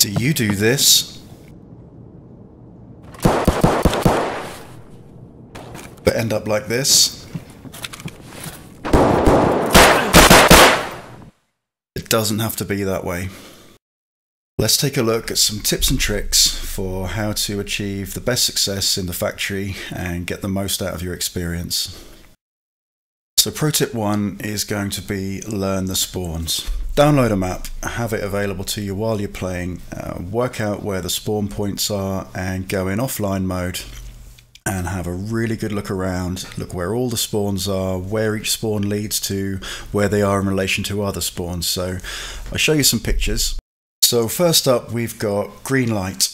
Do you do this? But end up like this? It doesn't have to be that way. Let's take a look at some tips and tricks for how to achieve the best success in the factory and get the most out of your experience. So pro tip 1 is going to be learn the spawns. Download a map, have it available to you while you're playing, work out where the spawn points are and go in offline mode and have a really good look around, look where all the spawns are, where each spawn leads to, where they are in relation to other spawns. So I'll show you some pictures. So first up we've got green light.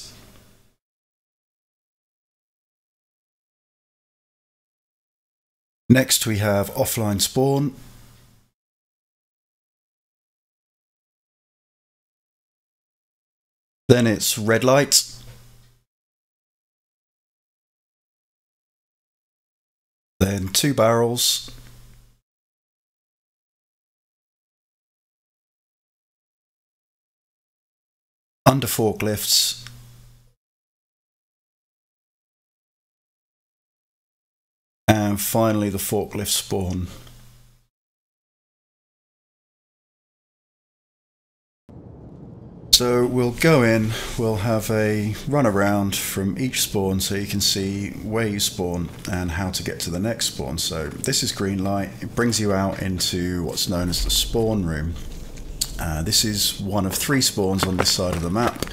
Next we have offline spawn. Then it's red light. Then 2 barrels. Under forklifts. And finally the forklift spawn. So we'll go in, we'll have a run around from each spawn so you can see where you spawn and how to get to the next spawn. So this is green light, it brings you out into what's known as the spawn room. This is one of 3 spawns on this side of the map.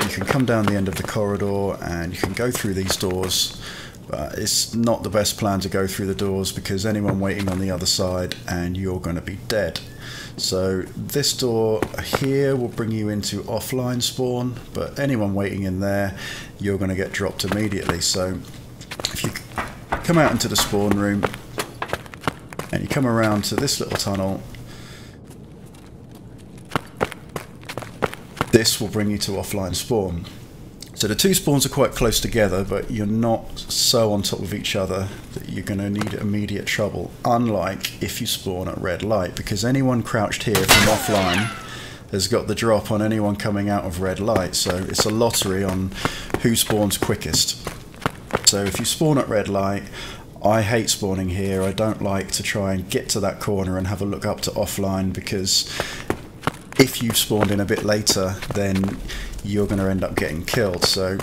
You can come down the end of the corridor and you can go through these doors. But it's not the best plan to go through the doors because anyone waiting on the other side and you're going to be dead. So this door here will bring you into offline spawn, but anyone waiting in there, you're going to get dropped immediately. So if you come out into the spawn room and you come around to this little tunnel, this will bring you to offline spawn. So the 2 spawns are quite close together, but you're not so on top of each other that you're going to need immediate trouble, unlike if you spawn at red light, because anyone crouched here from offline has got the drop on anyone coming out of red light, so it's a lottery on who spawns quickest. So if you spawn at red light, I hate spawning here. I don't like to try and get to that corner and have a look up to offline, because if you've spawned in a bit later, then you're going to end up getting killed. So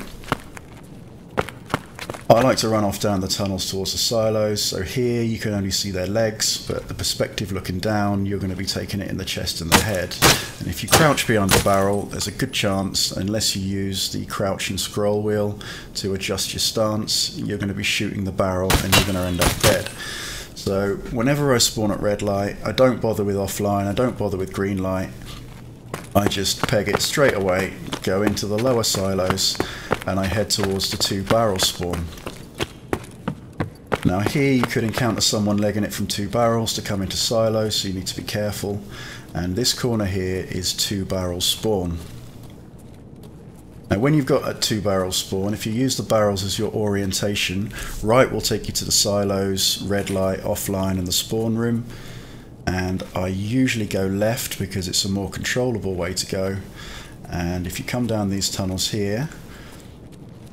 I like to run off down the tunnels towards the silos. So here you can only see their legs, but the perspective looking down, you're going to be taking it in the chest and the head. And if you crouch behind the barrel, there's a good chance, unless you use the crouch and scroll wheel to adjust your stance, you're going to be shooting the barrel and you're going to end up dead. So whenever I spawn at red light, I don't bother with offline, I don't bother with green light. I just peg it straight away, go into the lower silos, and I head towards the 2 barrel spawn. Now here you could encounter someone legging it from 2 barrels to come into silos, so you need to be careful. And this corner here is 2 barrel spawn. Now when you've got a 2 barrel spawn, if you use the barrels as your orientation, right will take you to the silos, red light, offline, and the spawn room. And I usually go left because it's a more controllable way to go. And if you come down these tunnels here,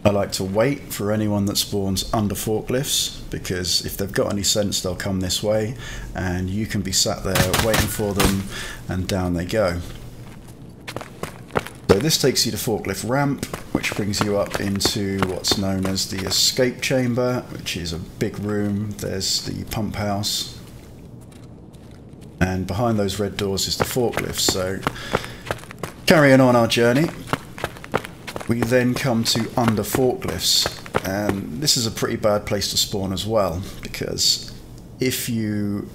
I like to wait for anyone that spawns under forklifts, because if they've got any sense they'll come this way and you can be sat there waiting for them, and down they go. So this takes you to forklift ramp, which brings you up into what's known as the escape chamber, which is a big room. There's the pump house, and behind those red doors is the forklift. So carrying on our journey, we then come to under forklifts, and this is a pretty bad place to spawn as well, because if you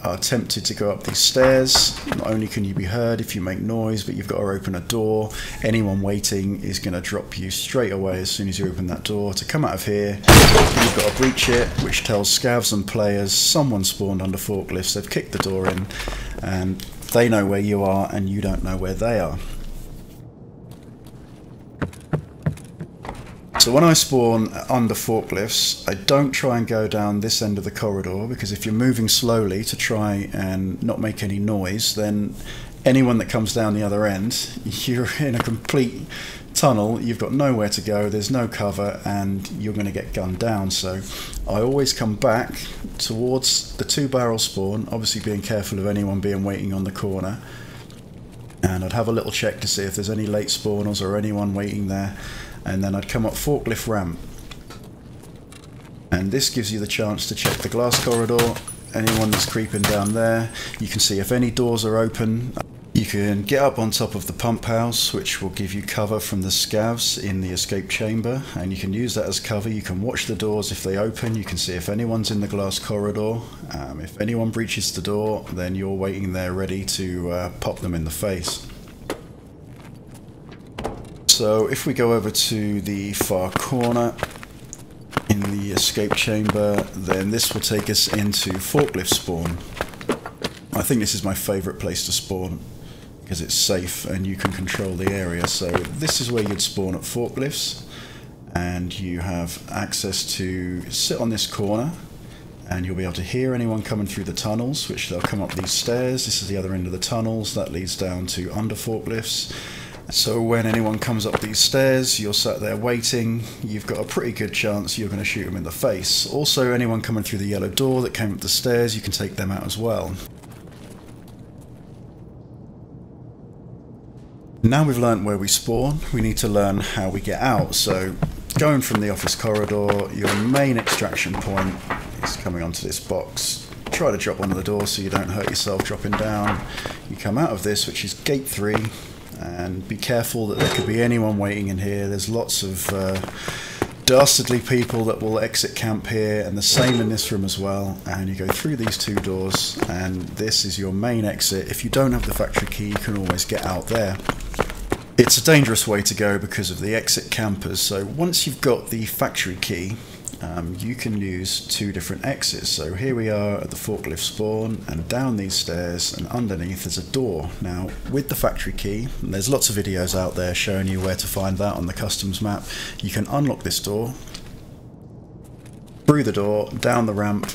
are tempted to go up these stairs, not only can you be heard if you make noise, but you've got to open a door. Anyone waiting is going to drop you straight away as soon as you open that door. To come out of here, you've got to breach it, which tells scavs and players someone spawned under forklifts, they've kicked the door in, and they know where you are and you don't know where they are. So when I spawn under forklifts, I don't try and go down this end of the corridor, because if you're moving slowly to try and not make any noise, then anyone that comes down the other end, you're in a complete tunnel, you've got nowhere to go, there's no cover, and you're going to get gunned down. So I always come back towards the 2-barrel spawn, obviously being careful of anyone being waiting on the corner, and I'd have a little check to see if there's any late spawners or anyone waiting there, and then I'd come up forklift ramp, and this gives you the chance to check the glass corridor, anyone that's creeping down there. You can see if any doors are open. You can get up on top of the pump house, which will give you cover from the scavs in the escape chamber, and you can use that as cover. You can watch the doors if they open, you can see if anyone's in the glass corridor. If anyone breaches the door, then you're waiting there ready to pop them in the face. So if we go over to the far corner in the escape chamber, then this will take us into forklift spawn. I think this is my favourite place to spawn because it's safe and you can control the area. So this is where you'd spawn at forklifts, and you have access to sit on this corner, and you'll be able to hear anyone coming through the tunnels, which they'll come up these stairs. This is the other end of the tunnels that leads down to under forklifts. So when anyone comes up these stairs, you're sat there waiting, you've got a pretty good chance you're going to shoot them in the face. Also, anyone coming through the yellow door that came up the stairs, you can take them out as well. Now we've learnt where we spawn, we need to learn how we get out. So going from the office corridor, your main extraction point is coming onto this box. Try to drop onto the door so you don't hurt yourself dropping down. You come out of this, which is gate 3. And be careful that there could be anyone waiting in here. There's lots of dastardly people that will exit camp here, and the same in this room as well. And you go through these 2 doors, and this is your main exit. If you don't have the factory key, you can always get out there. It's a dangerous way to go because of the exit campers. So once you've got the factory key, you can use 2 different exits. So here we are at the forklift spawn, and down these stairs and underneath there's a door. Now with the factory key, and there's lots of videos out there showing you where to find that on the customs map, you can unlock this door, through the door, down the ramp,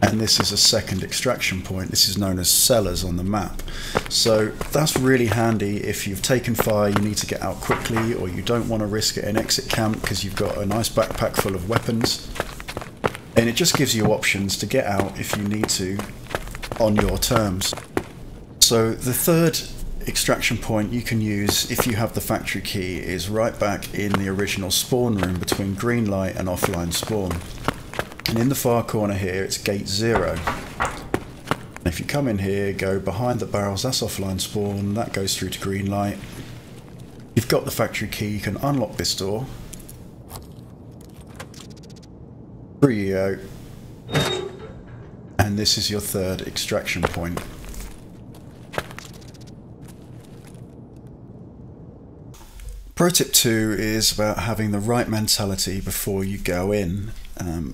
and this is a second extraction point. This is known as cellars on the map. So that's really handy if you've taken fire, you need to get out quickly, or you don't want to risk it in exit camp because you've got a nice backpack full of weapons. And it just gives you options to get out if you need to on your terms. So the third extraction point you can use if you have the factory key is right back in the original spawn room between green light and offline spawn. And in the far corner here, it's gate 0. And if you come in here, go behind the barrels, that's offline spawn, that goes through to green light. You've got the factory key, you can unlock this door. Through you go. And this is your third extraction point. Pro tip 2 is about having the right mentality before you go in.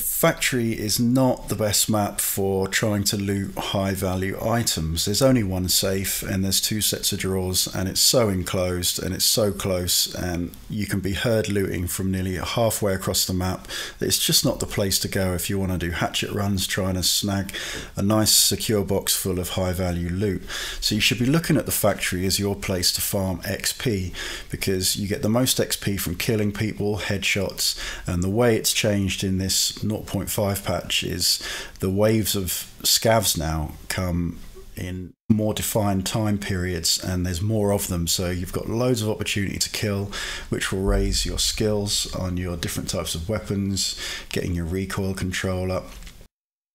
Factory is not the best map for trying to loot high value items. There's only one safe and there's 2 sets of drawers, and it's so enclosed and it's so close, and you can be heard looting from nearly halfway across the map. It's just not the place to go if you want to do hatchet runs trying to snag a nice secure box full of high value loot. So you should be looking at the factory as your place to farm XP, because you get the most XP from killing people, headshots, and the way it's changed in this 0.5 patch is the waves of scavs now come in more defined time periods, and there's more of them, so you've got loads of opportunity to kill, which will raise your skills on your different types of weapons, getting your recoil control up,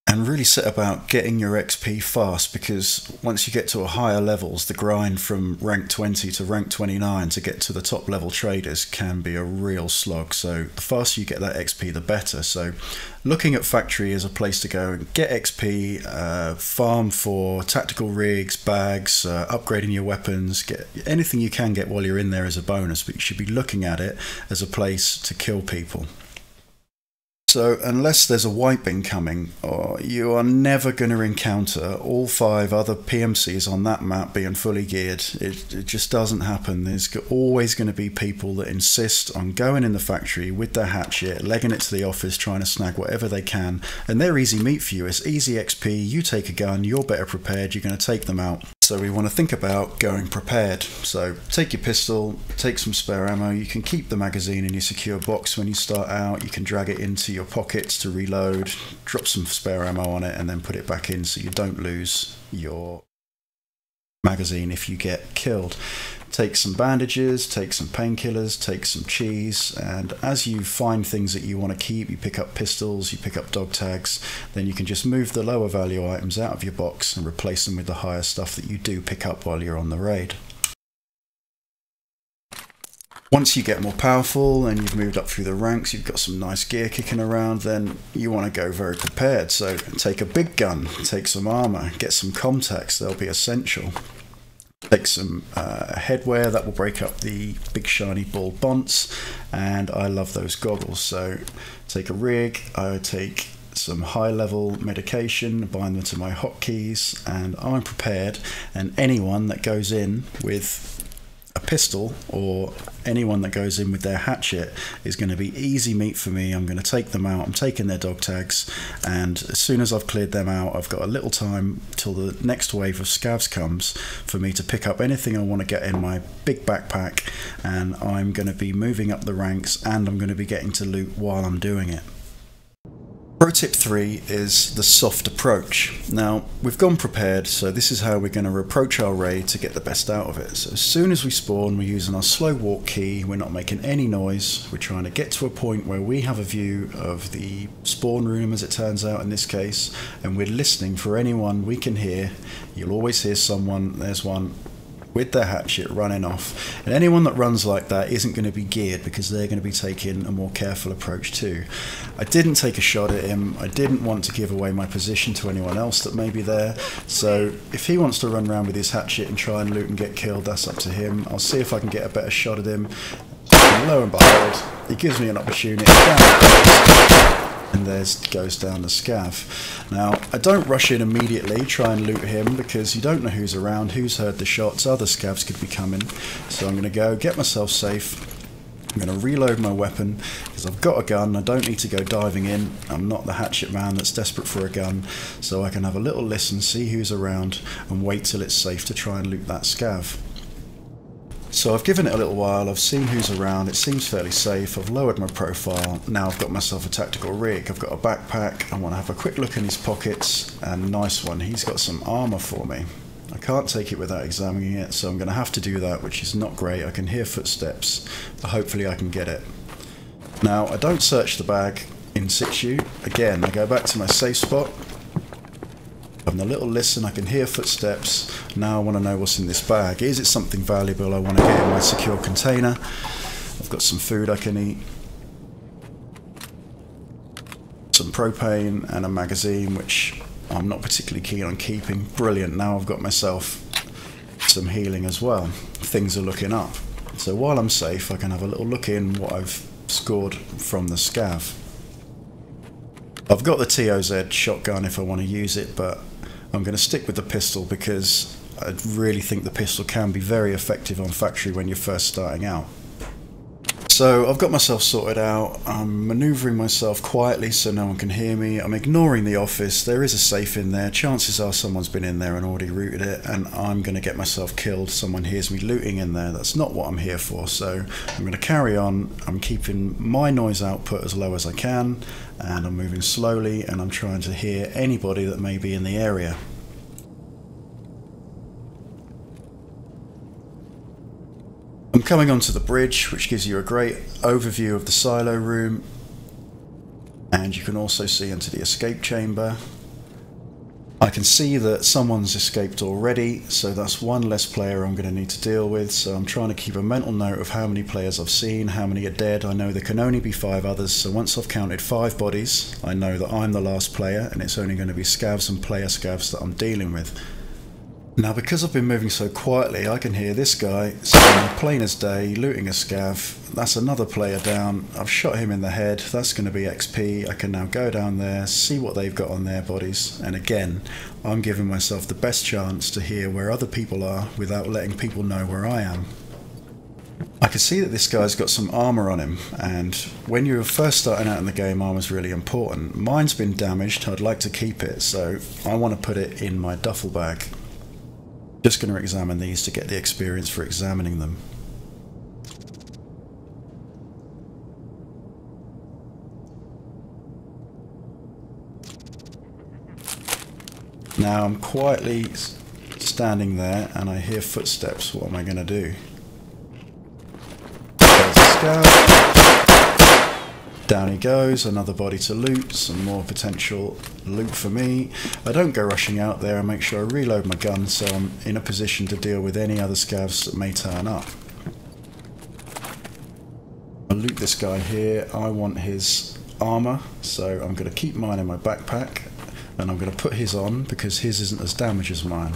and really set about getting your XP fast, because once you get to a higher levels, the grind from rank 20 to rank 29 to get to the top level traders can be a real slog. So the faster you get that XP, the better. So looking at factory as a place to go and get XP, farm for tactical rigs, bags, upgrading your weapons, get anything you can get while you're in there as a bonus, but you should be looking at it as a place to kill people. So unless there's a wiping coming, or you are never going to encounter all 5 other PMCs on that map being fully geared. It just doesn't happen. There's always going to be people that insist on going in the factory with their hatchet, legging it to the office, trying to snag whatever they can, and they're easy meat for you. It's easy XP, you take a gun, you're better prepared, you're going to take them out. So we want to think about going prepared. So take your pistol, take some spare ammo. You can keep the magazine in your secure box when you start out. You can drag it into your pockets to reload, drop some spare ammo on it, and then put it back in so you don't lose your magazine if you get killed. Take some bandages, take some painkillers, take some cheese, and as you find things that you want to keep, you pick up pistols, you pick up dog tags, then you can just move the lower value items out of your box and replace them with the higher stuff that you do pick up while you're on the raid. Once you get more powerful and you've moved up through the ranks, you've got some nice gear kicking around, then you want to go very prepared. So take a big gun, take some armor, get some contacts, they'll be essential. Take some headwear that will break up the big shiny ball bonds, and I love those goggles. So take a rig, I take some high level medication, bind them to my hotkeys, and I'm prepared. And anyone that goes in with a pistol, or anyone that goes in with their hatchet, is going to be easy meat for me. I'm going to take them out, I'm taking their dog tags, and as soon as I've cleared them out, I've got a little time till the next wave of scavs comes for me to pick up anything I want to get in my big backpack, and I'm going to be moving up the ranks, and I'm going to be getting to loot while I'm doing it. Pro tip 3 is the soft approach. Now, we've gone prepared, so this is how we're going to approach our raid to get the best out of it. So as soon as we spawn, we're using our slow walk key, we're not making any noise, we're trying to get to a point where we have a view of the spawn room, as it turns out in this case, and we're listening for anyone we can hear. You'll always hear someone, there's one, with their hatchet running off, and anyone that runs like that isn't going to be geared because they're going to be taking a more careful approach too. I didn't take a shot at him, I didn't want to give away my position to anyone else that may be there, so if he wants to run around with his hatchet and try and loot and get killed, that's up to him. I'll see if I can get a better shot at him, and lo and behold, he gives me an opportunity. And there goes down the scav. Now, I don't rush in immediately, try and loot him, because you don't know who's around, who's heard the shots, other scavs could be coming. So I'm going to go, get myself safe, I'm going to reload my weapon, because I've got a gun, I don't need to go diving in, I'm not the hatchet man that's desperate for a gun, so I can have a little listen, see who's around, and wait till it's safe to try and loot that scav. So I've given it a little while, I've seen who's around, it seems fairly safe, I've lowered my profile, now I've got myself a tactical rig, I've got a backpack, I want to have a quick look in his pockets, and nice one, he's got some armour for me. I can't take it without examining it, so I'm going to have to do that, which is not great. I can hear footsteps, but hopefully I can get it. Now, I don't search the bag in situ, again, I go back to my safe spot, having a little listen, I can hear footsteps. Now I want to know what's in this bag. Is it something valuable I want to get in my secure container? I've got some food I can eat, some propane and a magazine, which I'm not particularly keen on keeping. Brilliant, now I've got myself some healing as well. Things are looking up. So while I'm safe, I can have a little look in what I've scored from the scav. I've got the TOZ shotgun if I want to use it, but I'm going to stick with the pistol because I really think the pistol can be very effective on factory when you're first starting out. So I've got myself sorted out, I'm manoeuvring myself quietly so no one can hear me, I'm ignoring the office, there is a safe in there, chances are someone's been in there and already looted it, and I'm going to get myself killed, someone hears me looting in there, that's not what I'm here for, so I'm going to carry on, I'm keeping my noise output as low as I can, and I'm moving slowly, and I'm trying to hear anybody that may be in the area. I'm coming onto the bridge, which gives you a great overview of the silo room, and you can also see into the escape chamber. I can see that someone's escaped already, so that's one less player I'm going to need to deal with, so I'm trying to keep a mental note of how many players I've seen, how many are dead. I know there can only be 5 others, so once I've counted 5 bodies, I know that I'm the last player, and it's only going to be scavs and player scavs that I'm dealing with. Now, because I've been moving so quietly, I can hear this guy sitting plain as day, looting a scav. That's another player down. I've shot him in the head. That's going to be XP. I can now go down there, see what they've got on their bodies. And again, I'm giving myself the best chance to hear where other people are without letting people know where I am. I can see that this guy's got some armour on him, and when you're first starting out in the game, armour's really important. Mine's been damaged. I'd like to keep it, so I want to put it in my duffel bag. Just going to examine these to get the experience for examining them. Now I'm quietly standing there and I hear footsteps. What am I going to do? There's a scout. Down he goes, another body to loot, some more potential loot for me. I don't go rushing out there, I make sure I reload my gun so I'm in a position to deal with any other scavs that may turn up. I'll loot this guy here. I want his armour, so I'm going to keep mine in my backpack and I'm going to put his on because his isn't as damaged as mine.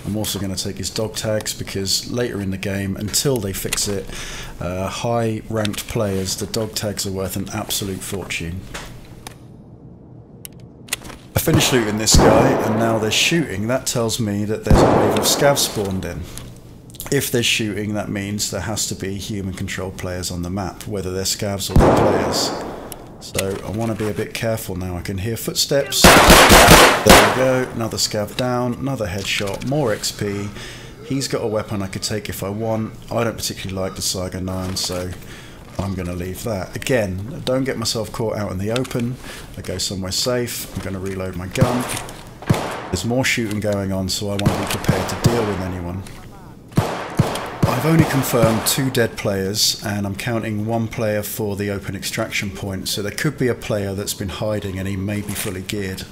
I'm also going to take his dog tags because later in the game, until they fix it, high ranked players, the dog tags are worth an absolute fortune. I finished looting this guy and now they're shooting. That tells me that there's a wave of scavs spawned in. If there's shooting, that means there has to be human controlled players on the map, whether they're scavs or they're players. So I want to be a bit careful now. I can hear footsteps. There we go, another scav down, another headshot, more XP. He's got a weapon I could take if I want. I don't particularly like the Saiga 9, so I'm going to leave that. Again, I don't get myself caught out in the open. I go somewhere safe. I'm going to reload my gun. There's more shooting going on, so I want to be prepared to deal with anyone. I've only confirmed 2 dead players and I'm counting 1 player for the open extraction point, so there could be a player that's been hiding and he may be fully geared.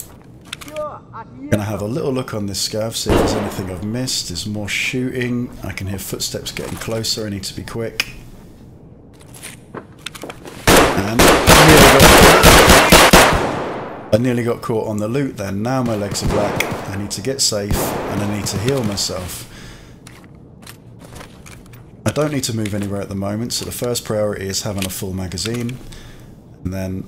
I'm going to have a little look on this scav, see if there's anything I've missed. There's more shooting, I can hear footsteps getting closer, I need to be quick. And I nearly got caught on the loot then. Now my legs are black, I need to get safe and I need to heal myself. I don't need to move anywhere at the moment, so the first priority is having a full magazine, and then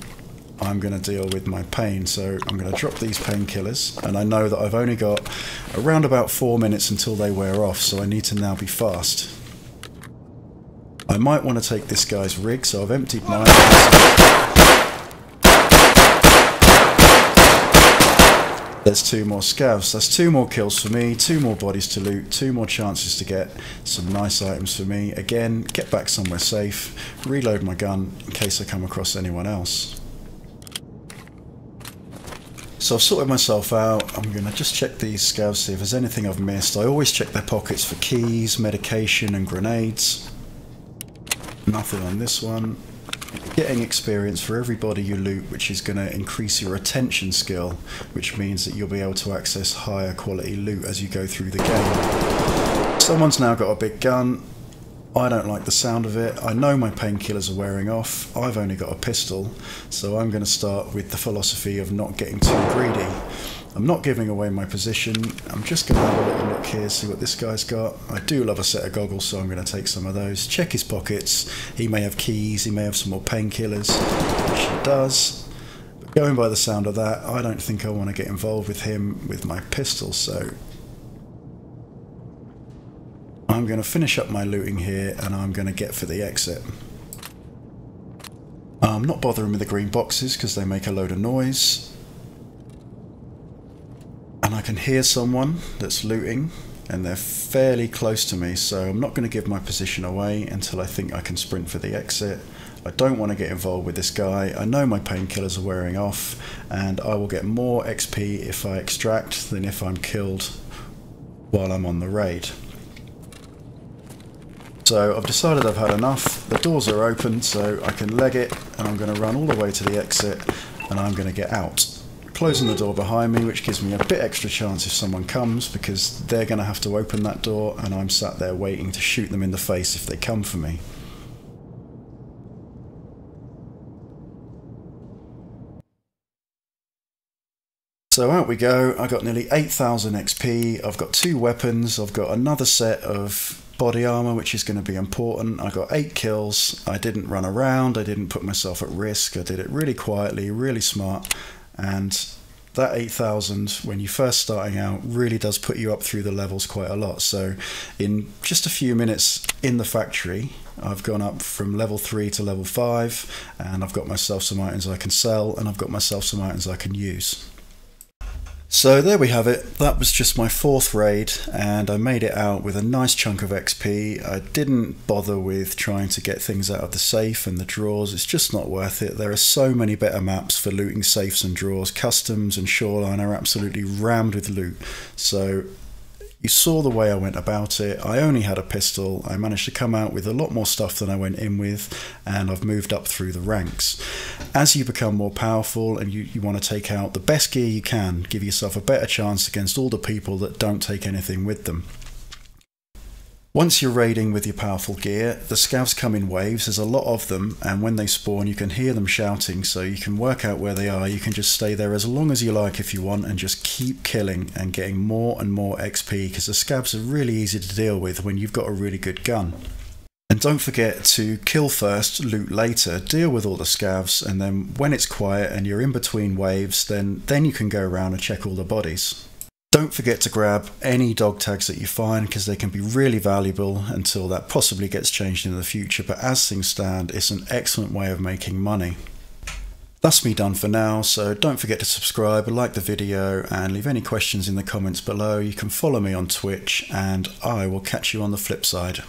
I'm going to deal with my pain. So I'm going to drop these painkillers, and I know that I've only got around about 4 minutes until they wear off, so I need to now be fast. I might want to take this guy's rig, so I've emptied mine. There's 2 more scavs. That's 2 more kills for me, 2 more bodies to loot, 2 more chances to get some nice items for me. Again, get back somewhere safe, reload my gun in case I come across anyone else. So I've sorted myself out. I'm going to just check these scavs, see if there's anything I've missed. I always check their pockets for keys, medication and grenades. Nothing on this one. Getting experience for everybody you loot, which is going to increase your attention skill, which means that you'll be able to access higher quality loot as you go through the game. Someone's now got a big gun. I don't like the sound of it. I know my painkillers are wearing off. I've only got a pistol, so I'm going to start with the philosophy of not getting too greedy. I'm not giving away my position. I'm just going to have a little look here, see what this guy's got. I do love a set of goggles, so I'm going to take some of those. Check his pockets. He may have keys, he may have some more painkillers, which he does. But going by the sound of that, I don't think I want to get involved with him with my pistol, so I'm going to finish up my looting here and I'm going to get for the exit. I'm not bothering with the green boxes because they make a load of noise. And I can hear someone that's looting and they're fairly close to me, so I'm not going to give my position away until I think I can sprint for the exit. I don't want to get involved with this guy. I know my painkillers are wearing off and I will get more XP if I extract than if I'm killed while I'm on the raid. So I've decided I've had enough. The doors are open, so I can leg it and I'm going to run all the way to the exit and I'm going to get out. Closing the door behind me, which gives me a bit extra chance if someone comes, because they're going to have to open that door and I'm sat there waiting to shoot them in the face if they come for me. So out we go. I got nearly 8,000 XP. I've got 2 weapons. I've got another set of body armor, which is going to be important. I got 8 kills. I didn't run around. I didn't put myself at risk. I did it really quietly, really smart. And that 8,000, when you're first starting out, really does put you up through the levels quite a lot. So in just a few minutes in the factory, I've gone up from level 3 to level 5, and I've got myself some items I can sell, and I've got myself some items I can use. So there we have it. That was just my 4th raid, and I made it out with a nice chunk of XP. I didn't bother with trying to get things out of the safe and the drawers. It's just not worth it. There are so many better maps for looting safes and drawers. Customs and Shoreline are absolutely rammed with loot. So you saw the way I went about it. I only had a pistol. I managed to come out with a lot more stuff than I went in with, and I've moved up through the ranks. As you become more powerful and you want to take out the best gear you can, give yourself a better chance against all the people that don't take anything with them. Once you're raiding with your powerful gear, the scavs come in waves. There's a lot of them, and when they spawn you can hear them shouting, so you can work out where they are. You can just stay there as long as you like if you want, and just keep killing and getting more and more XP, because the scavs are really easy to deal with when you've got a really good gun. And don't forget to kill first, loot later, deal with all the scavs, and then when it's quiet and you're in between waves, then you can go around and check all the bodies. Don't forget to grab any dog tags that you find, because they can be really valuable until that possibly gets changed in the future, but as things stand, it's an excellent way of making money. That's me done for now, so don't forget to subscribe, like the video, and leave any questions in the comments below. You can follow me on Twitch, and I will catch you on the flip side.